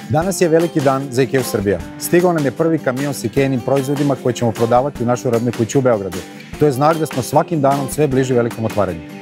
Danas je veliki dan za IKEA Srbija. Stigao nam je prvi kamion s IKEA-nim proizvodima koje ćemo prodavati u našoj robnoj kući u Beogradu. To je znak da smo svakim danom sve bliži velikom otvaranju.